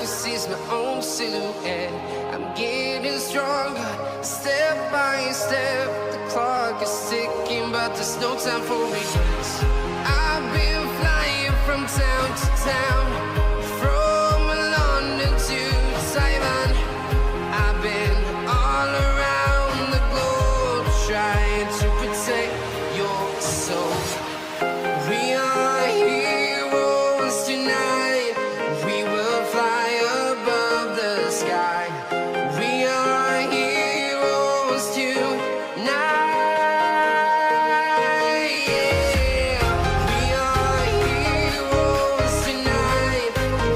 can see my own silhouette. I'm getting stronger, step by step. The clock is ticking, but there's no time for regrets. I've been flying from town to town, from London to Taiwan. I've been all around the globe, trying to protect your soul. We are heroes tonight. We will fly above the sky. We are heroes tonight. Yeah. We are heroes tonight.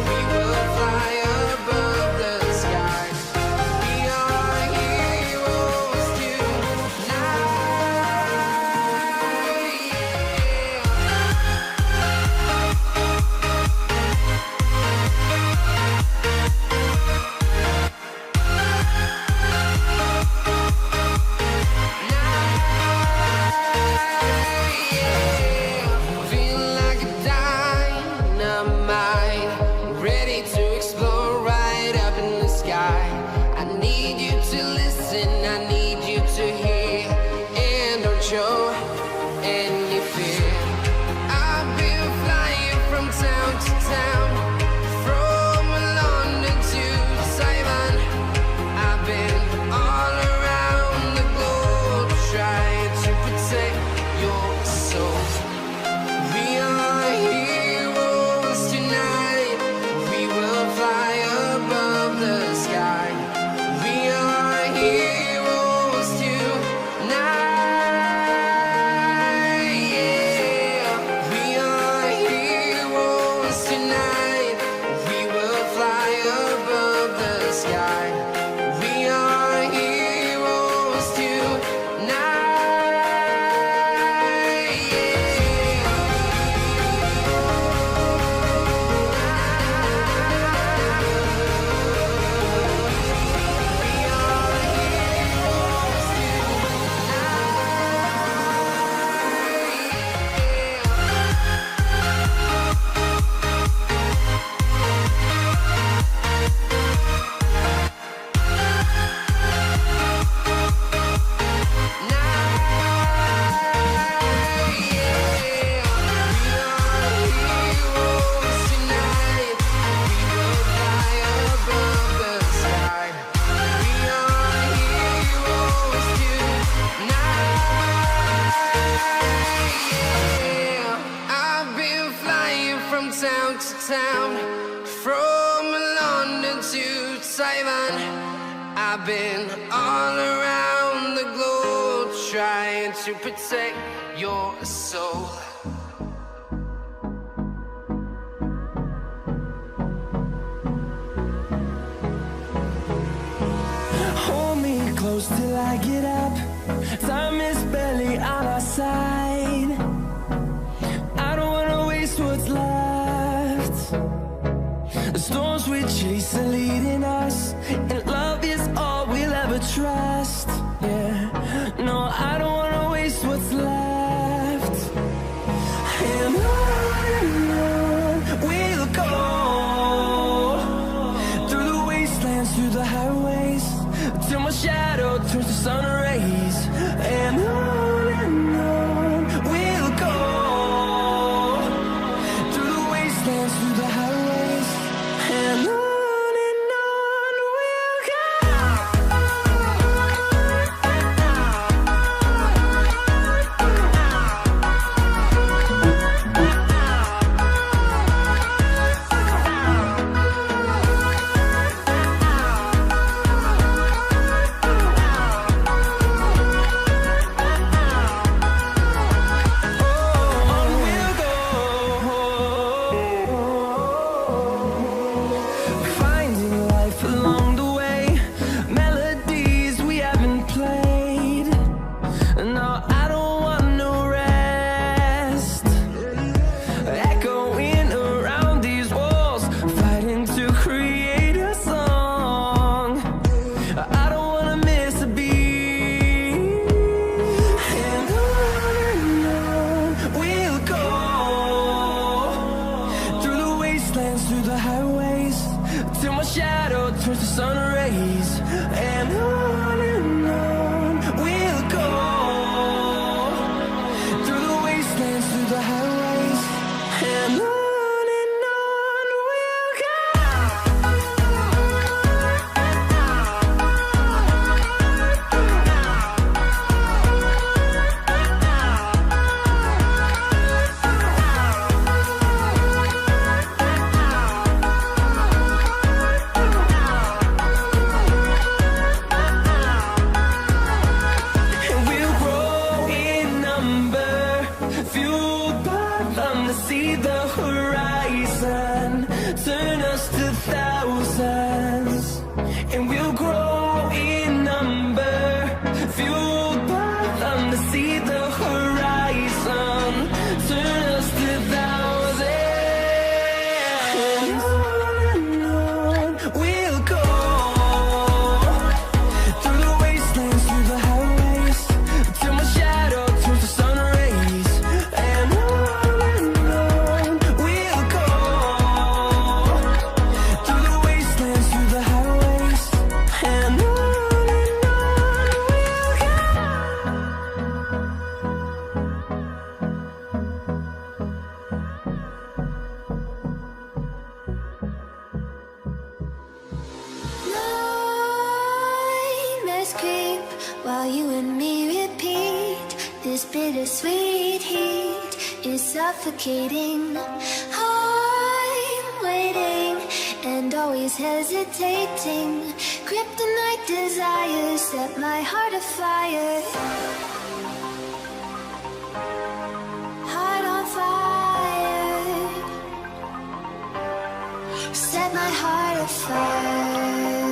We will fly above the sky. We are heroes tonight. Feeling like a dynamite, ready to explore right up in the sky. I need you to listen, I need you to hear, and don't show any fear. I've been flying from town to town, from London to Taiwan. I've been all around the globe, trying to protect your soul. We are heroes tonight. We will fly above the sky. We are heroes tonight. Yeah. We are heroes tonight. We will fly above the sky. We are heroes I've been flying from town to town, from London to Taiwan. I've been all around the globe, trying to protect your soul. Hold me close till I get up. Time is barely on our side. I don't wanna waste what's left. The storms we chase are leading us, and love is all we'll ever trust. Yeah, no, I don't wanna waste what's left. And on we'll go, through the wastelands, through the highways, till my shadow turns to sun rays. And on we'll go, through the wastelands, through the highways, and on we'll till my shadow turns to sun rays. And on we'll go, through the wastelands, through the highways, and on we'll go. And we'll grow in number, fueled by them to see the horizon, turn us to thousands. And we'll grow in number, fueled by them to see the horizon, turn us to thousands. And on we'll go, through the wastelands, through the highways, till my shadow turns to sun rays. And on we'll go, through the wastelands, through the highways, and on we'll go. Nightmares creep while you and me repeat. This bittersweet heat is suffocating. I'm waiting and always hesitating. Kryptonite desires set my heart afire. Heart on fire. Set my heart afire.